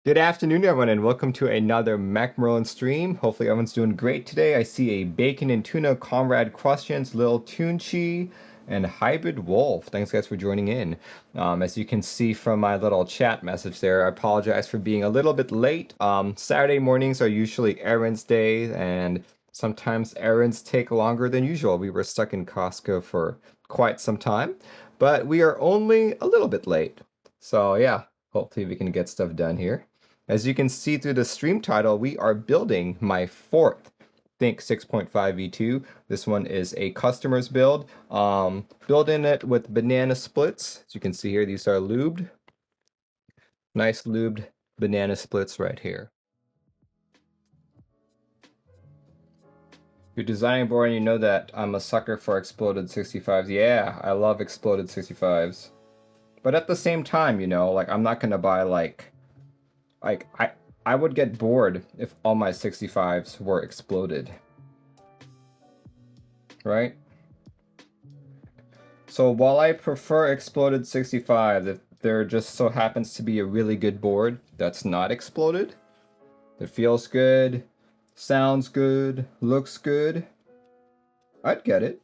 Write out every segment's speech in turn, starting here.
Good afternoon, everyone, and welcome to another Macmillan stream. Hopefully, everyone's doing great today. I see a bacon and tuna Comrade questions, Lil Tunchi, and Hybrid Wolf. Thanks, guys, for joining in. As you can see from my little chat message there, I apologize for being a little bit late. Saturday mornings are usually errands day, and sometimes errands take longer than usual. We were stuck in Costco for quite some time, but we are only a little bit late. So, yeah, hopefully, we can get stuff done here. As you can see through the stream title, we are building my fourth Think 6.5 V2. This one is a customer's build. Building it with banana splits. As you can see here, these are lubed. Nice lubed banana splits right here. If you're designing a board and you know that I'm a sucker for exploded 65s. Yeah, I love exploded 65s. But at the same time, like I'm not gonna buy like I would get bored if all my 65s were exploded. Right? So while I prefer exploded 65, if there just so happens to be a really good board that's not exploded, that feels good, sounds good, looks good, I'd get it.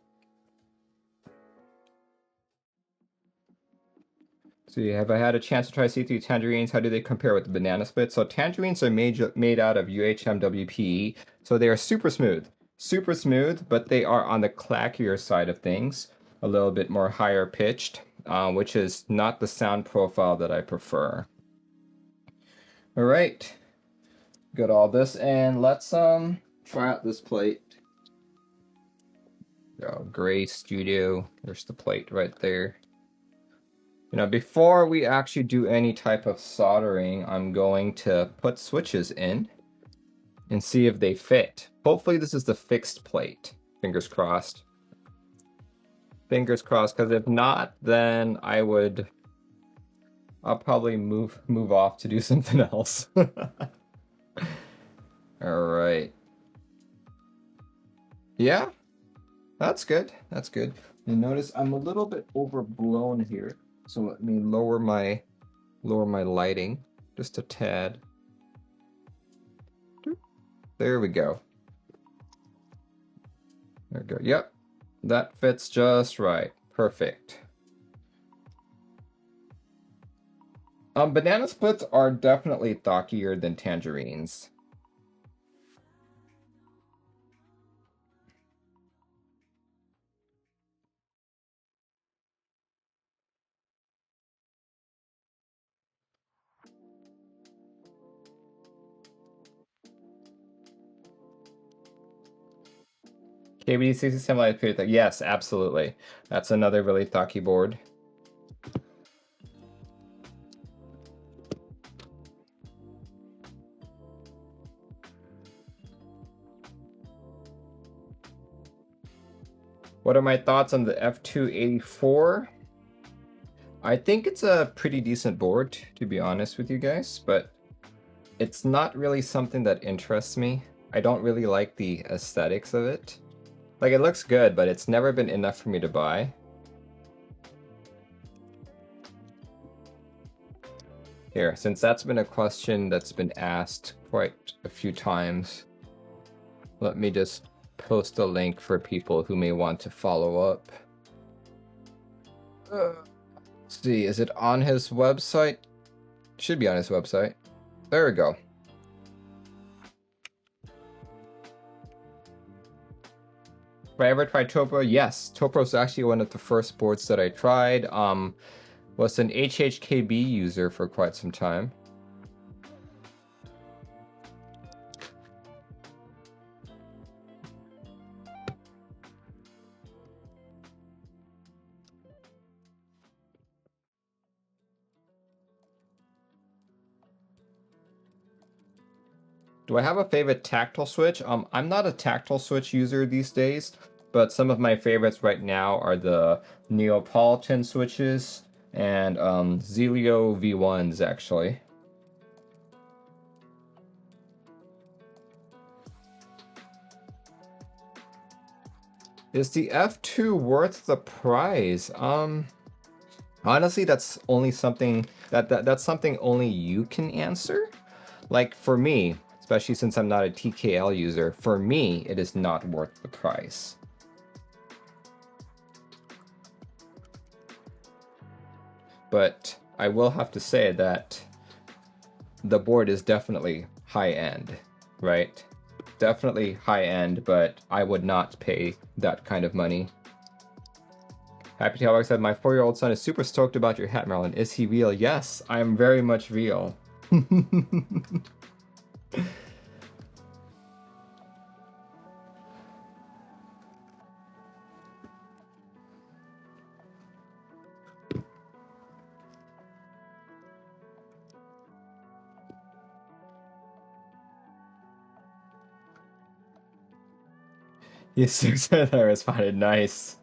So have I had a chance to try C3 tangerines? How do they compare with the banana split? So tangerines are made out of UHMWPE, so they are super smooth, but they are on the clackier side of things, a little bit more higher pitched, which is not the sound profile that I prefer. All right, got all this, and let's try out this plate. Gray Studio. There's the plate right there. Before we actually do any type of soldering, I'm going to put switches in and see if they fit. Hopefully this is the fixed plate. Fingers crossed. Fingers crossed, because if not, then I'll probably move off to do something else. All right. Yeah, that's good. That's good. And notice I'm a little bit overblown here, so let me lower my lighting just a tad. There we go. There we go. Yep, that fits just right. Perfect. Banana splits are definitely thockier than tangerines. KBD 67 Light Period. Yes, absolutely. That's another really thocky board. What are my thoughts on the F284? I think it's a pretty decent board, to be honest with you guys, but it's not really something that interests me. I don't really like the aesthetics of it. Like, it looks good, but it's never been enough for me to buy. Here, since that's been a question that's been asked quite a few times, let me just post a link for people who may want to follow up. Let's see, is it on his website? Should be on his website. There we go. Have I ever tried Topro? Yes, Topro is actually one of the first boards that I tried. Was an HHKB user for quite some time. Do I have a favorite tactile switch? I'm not a tactile switch user these days, but some of my favorites right now are the Neapolitan switches and Zelio V1s actually. Is the F2 worth the price? Honestly, that's only something that's something only you can answer. Like for me, especially since I'm not a TKL user, for me, it is not worth the price. But I will have to say that the board is definitely high-end, right? Definitely high-end, but I would not pay that kind of money. Happy Tailor said, my 4-year-old son is super stoked about your hat, Marilyn. Is he real? Yes, I am very much real. You said that responded, nice.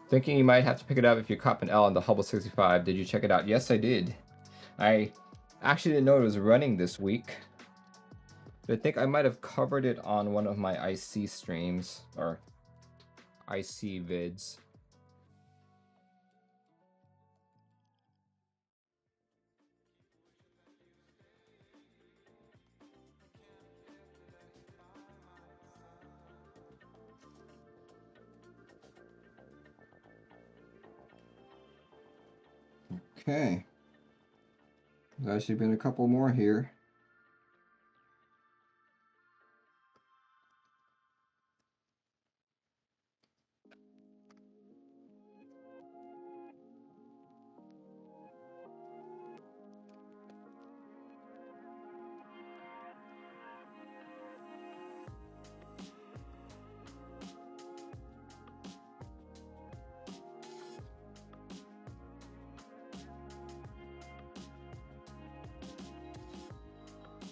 Thinking you might have to pick it up if you cop an L on the Hubble 65. Did you check it out? Yes, I did. I actually didn't know it was running this week. But I think I might have covered it on one of my IC streams, or IC vids. Okay. There's actually been a couple more here.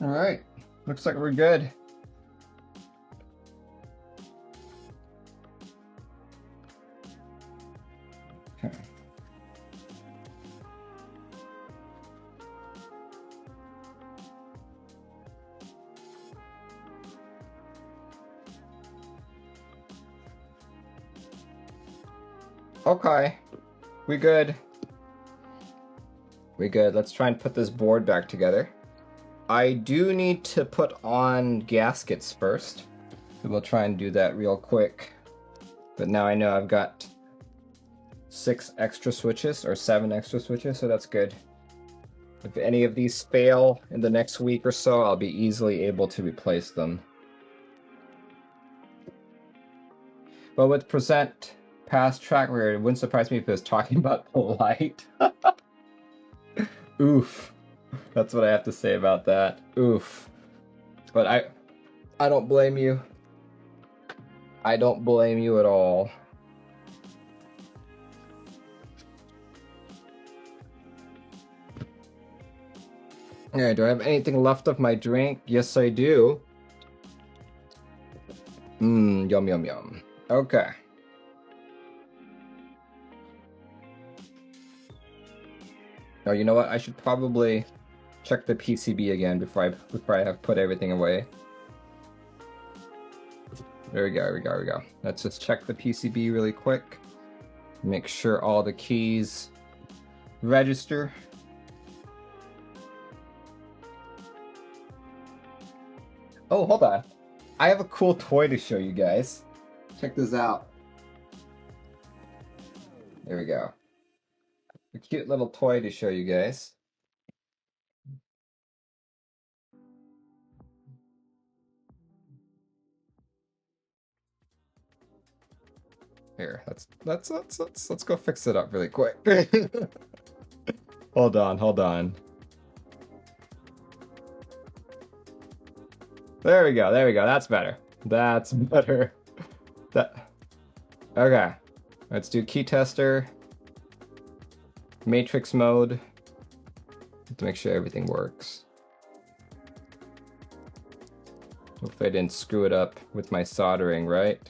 All right, looks like we're good. Okay. Okay, we good. We good. Let's try and put this board back together. I do need to put on gaskets first. So we'll try and do that real quick. But now I know I've got 6 extra switches, or 7 extra switches, so that's good. If any of these fail in the next week or so, I'll be easily able to replace them. But with percent past track record, it wouldn't surprise me if it was talking about the light. Oof. That's what I have to say about that. Oof. But I don't blame you. I don't blame you at all. Alright, do I have anything left of my drink? Yes, I do. Mmm, yum, yum, yum. Okay. Oh, you know what? I should probably check the PCB again before I have put everything away. There we go, there we go, there we go. Let's just check the PCB really quick. Make sure all the keys register. Oh, hold on. I have a cool toy to show you guys. Check this out. There we go. A cute little toy to show you guys. Here, let's go fix it up really quick. Hold on, hold on. There we go, there we go. That's better. That's better. That okay. Let's do key tester. Matrix mode. To make sure everything works. Hopefully I didn't screw it up with my soldering, right?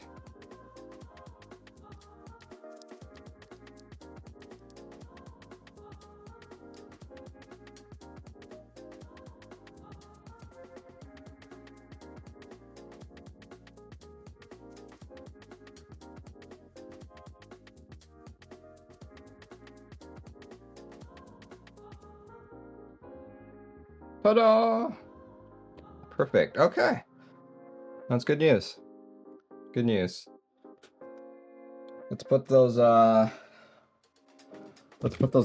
Ta-da! Perfect. Okay. That's good news. Good news. Let's put those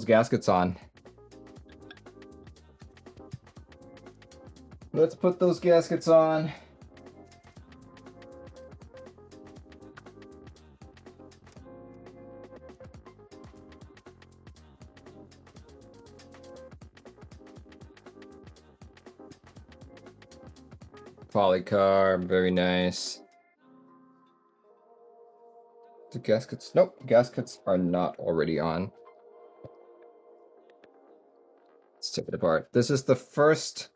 gaskets on. Let's put those gaskets on. Polycarb, very nice. The gaskets, nope, gaskets are not already on. Let's take it apart. This is the first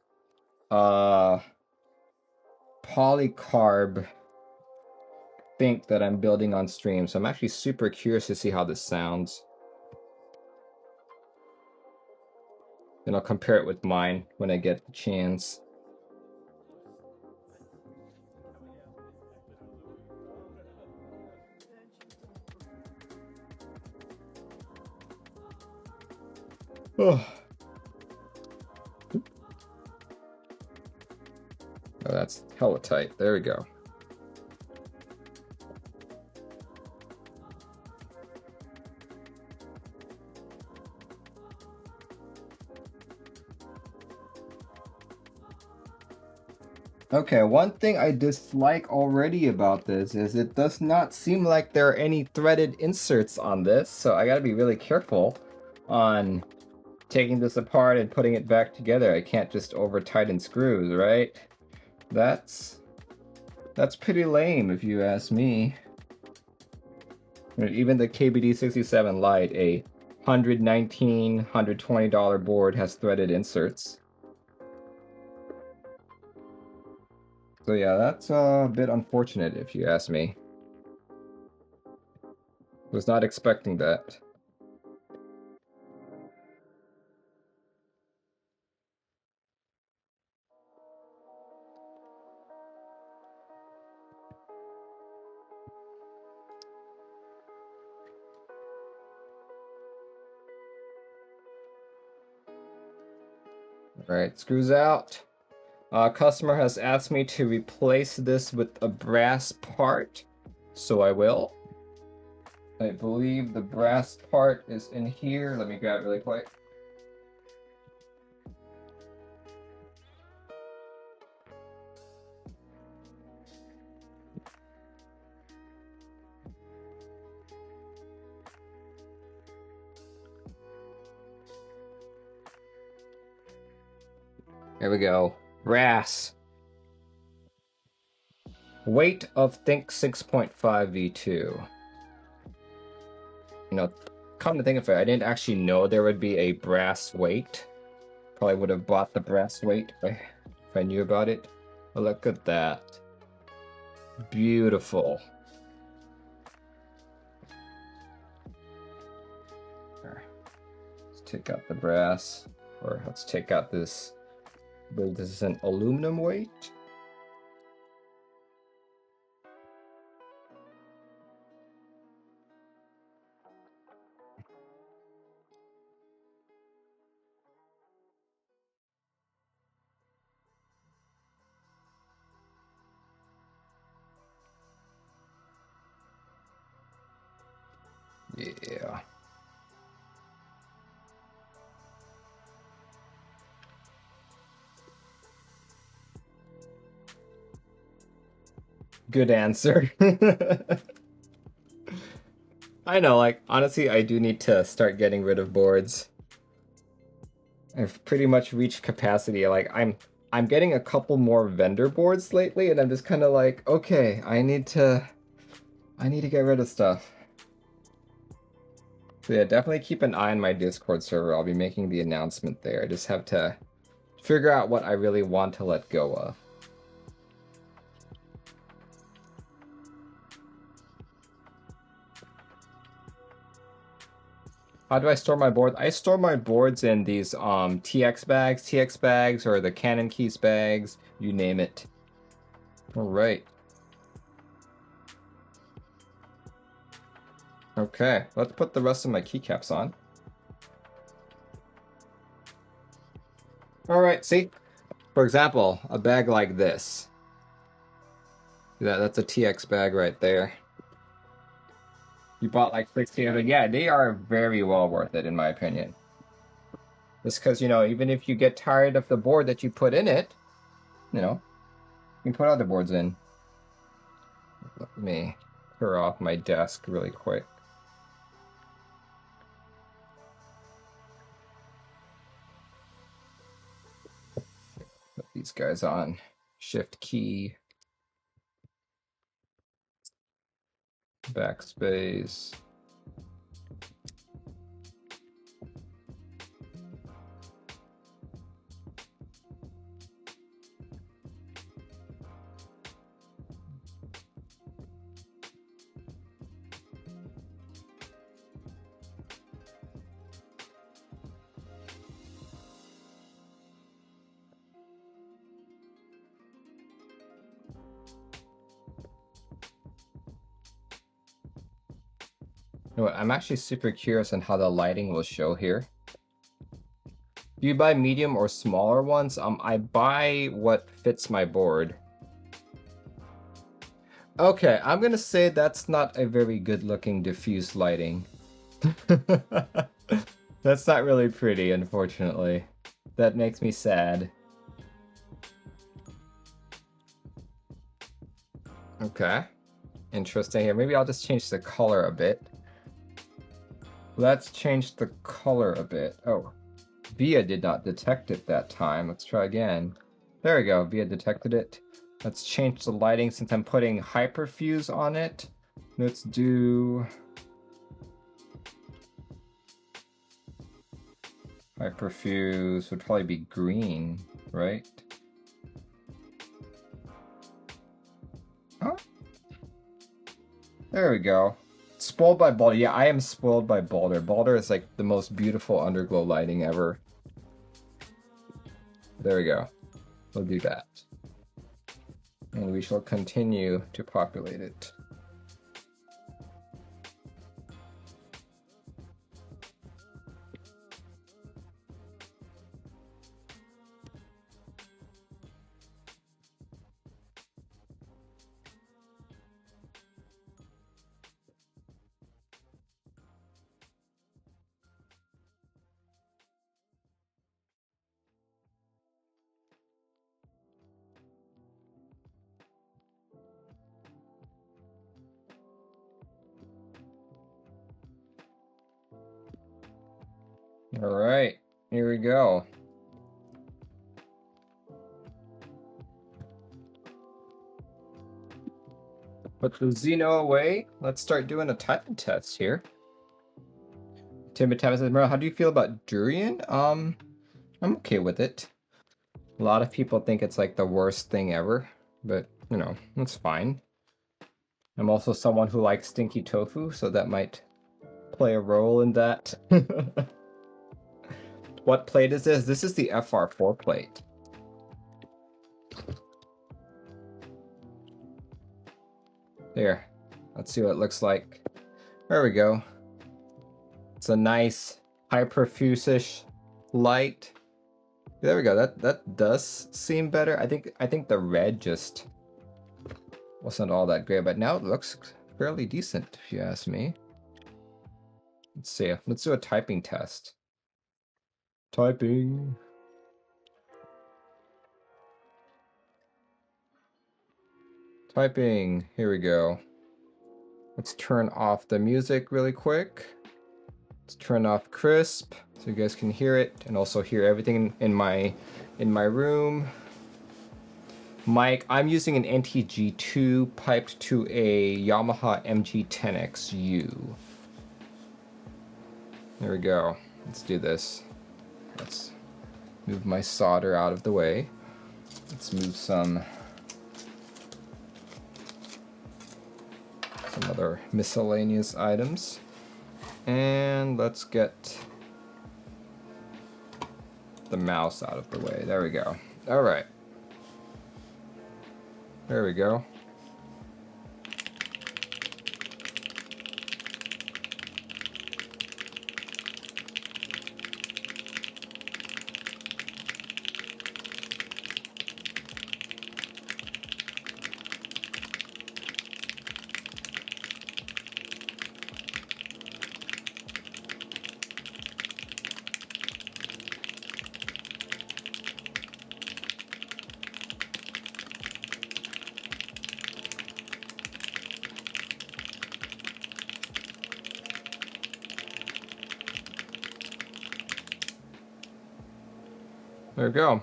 polycarb think that I'm building on stream, so I'm actually super curious to see how this sounds. And I'll compare it with mine when I get the chance. Oh. Oh, that's hella tight. There we go. Okay, one thing I dislike already about this is it does not seem like there are any threaded inserts on this, so I gotta be really careful on taking this apart and putting it back together. I can't just over tighten screws, right? That's pretty lame if you ask me. Even the KBD67 Lite, a $119, $120 board, has threaded inserts. So yeah, that's a bit unfortunate if you ask me. Was not expecting that. All right, screws out. Customer has asked me to replace this with a brass part, so I will. I believe the brass part is in here. Let me grab it really quick. Here we go. Brass. Weight of Think 6.5 V2. You know, come to think of it, I didn't actually know there would be a brass weight. Probably would have bought the brass weight if I knew about it. But look at that. Beautiful. Let's take out the brass, or let's take out this. I believe this is an aluminum weight. Yeah. Good answer. I know, like, honestly, I do need to start getting rid of boards. I've pretty much reached capacity. Like, I'm getting a couple more vendor boards lately, and I'm just kind of like, okay, I need to get rid of stuff. So yeah, definitely keep an eye on my Discord server. I'll be making the announcement there. I just have to figure out what I really want to let go of. How do I store my boards? I store my boards in these TX bags, or the Canon Keys bags, you name it. All right. Okay, let's put the rest of my keycaps on. All right, see, For example, a bag like this. That's a TX bag right there. You bought like 1600. Yeah, they are very well worth it in my opinion. Just because, you know, even if you get tired of the board that you put in it, you know, you can put other boards in. Let me clear off my desk really quick. Put these guys on. Shift key. Backspace. You know what, I'm actually super curious on how the lighting will show here. Do you buy medium or smaller ones? I buy what fits my board. Okay, I'm gonna say that's not a very good looking diffuse lighting. That's not really pretty, unfortunately. That makes me sad. Okay, interesting here. Maybe I'll just change the color a bit. Let's change the color a bit. Oh, Via did not detect it that time. Let's try again. There we go, Via detected it. Let's change the lighting since I'm putting Hyperfuse on it. Let's do... Hyperfuse would probably be green, right? Oh, there we go. Spoiled by Boulder. Yeah, I am spoiled by Boulder. Boulder is like the most beautiful underglow lighting ever. There we go. We'll do that. And we shall continue to populate it. All right, here we go. Put the Xeno away. Let's start doing a typing test here. Timothy says, Merle, how do you feel about durian? I'm okay with it. A lot of people think it's like the worst thing ever, but you know, it's fine. I'm also someone who likes stinky tofu, so that might play a role in that. What plate is this? This is the FR4 plate. There. Let's see what it looks like. There we go. It's a nice hyperfuse-ish light. There we go. That does seem better. I think the red just wasn't all that great, but now it looks fairly decent if you ask me. Let's see. Let's do a typing test. Typing. Typing. Here we go. Let's turn off the music really quick. Let's turn off crisp so you guys can hear it and also hear everything in my room. Mic, I'm using an NTG2 piped to a Yamaha MG10XU. There we go. Let's do this. Let's move my solder out of the way. Let's move some other miscellaneous items. And let's get the mouse out of the way. There we go. All right. There we go. There we go.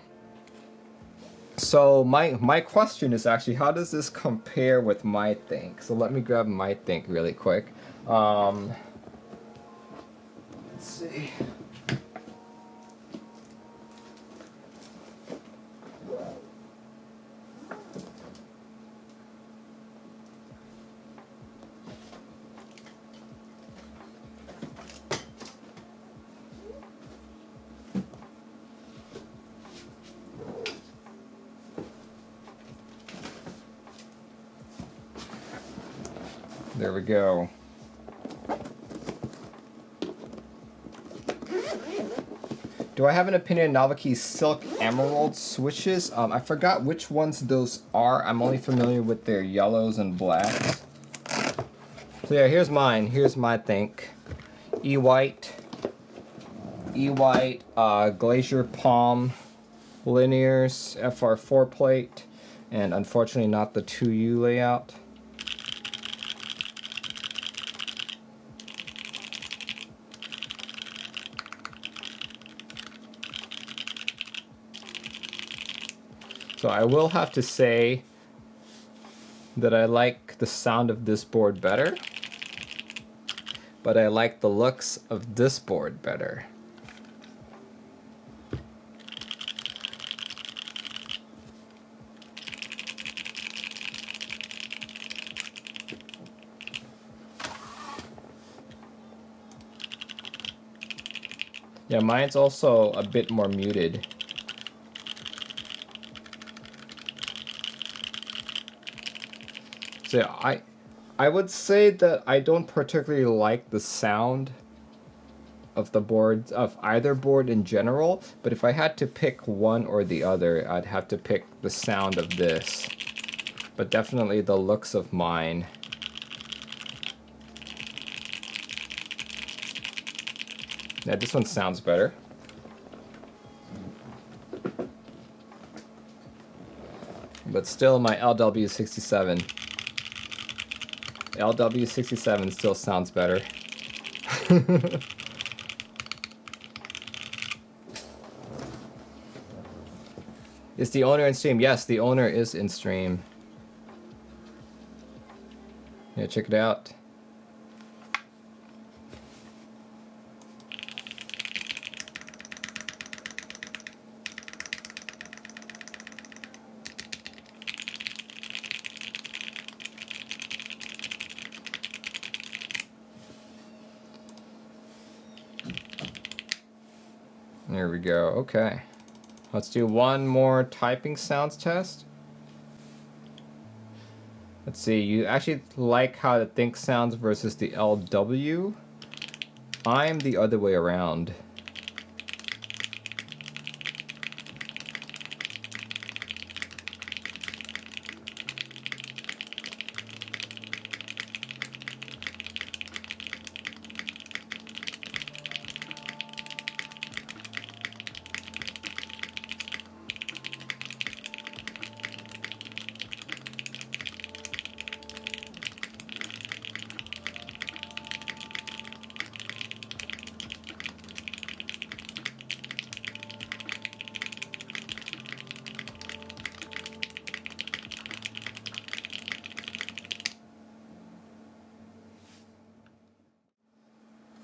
So my question is actually, how does this compare with my Think? So let me grab my Think really quick. Let's see. There we go. Do I have an opinion on Novelkeys Silk Emerald switches? I forgot which ones those are. I'm only familiar with their yellows and blacks. So yeah, here's mine. Here's my Think. E-White, Glacier Palm, linears, FR4 plate, and unfortunately not the 2U layout. So I will have to say that I like the sound of this board better, but I like the looks of this board better. Yeah, mine's also a bit more muted. So I would say that I don't particularly like the sound of the boards, of either board in general, but if I had to pick one or the other, I'd have to pick the sound of this, but definitely the looks of mine. Yeah, this one sounds better. But still, my LW67. LW67 still sounds better. Is the owner in stream? Yes, the owner is in stream. Yeah, check it out. There we go. Okay. Let's do one more typing sounds test. Let's see. You actually like how the Think sounds versus the LW. I'm the other way around.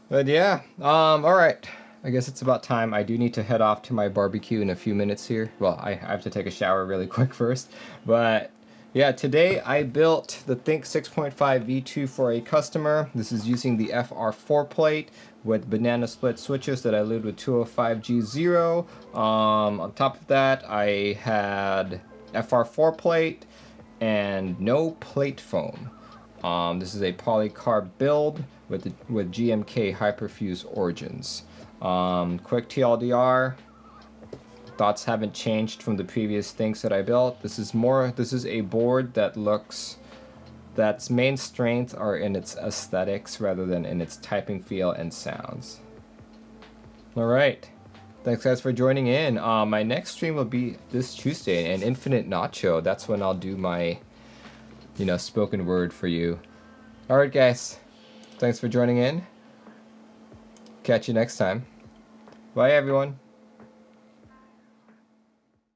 But yeah, all right. I guess it's about time. I do need to head off to my barbecue in a few minutes here. Well, I have to take a shower really quick first. But yeah, today I built the Think 6.5 V2 for a customer. This is using the FR4 plate with banana split switches that I lubed with 205G0. On top of that, I had FR4 plate and no plate foam. This is a polycarb build with GMK Hyperfuse origins. Quick TLDR, thoughts haven't changed from the previous things that I built. This is a board that's main strengths are in its aesthetics rather than in its typing feel and sounds. Alright, thanks guys for joining in. My next stream will be this Tuesday, an Infinite Nacho. That's when I'll do my spoken word for you. Alright guys, thanks for joining in. Catch you next time. Bye everyone.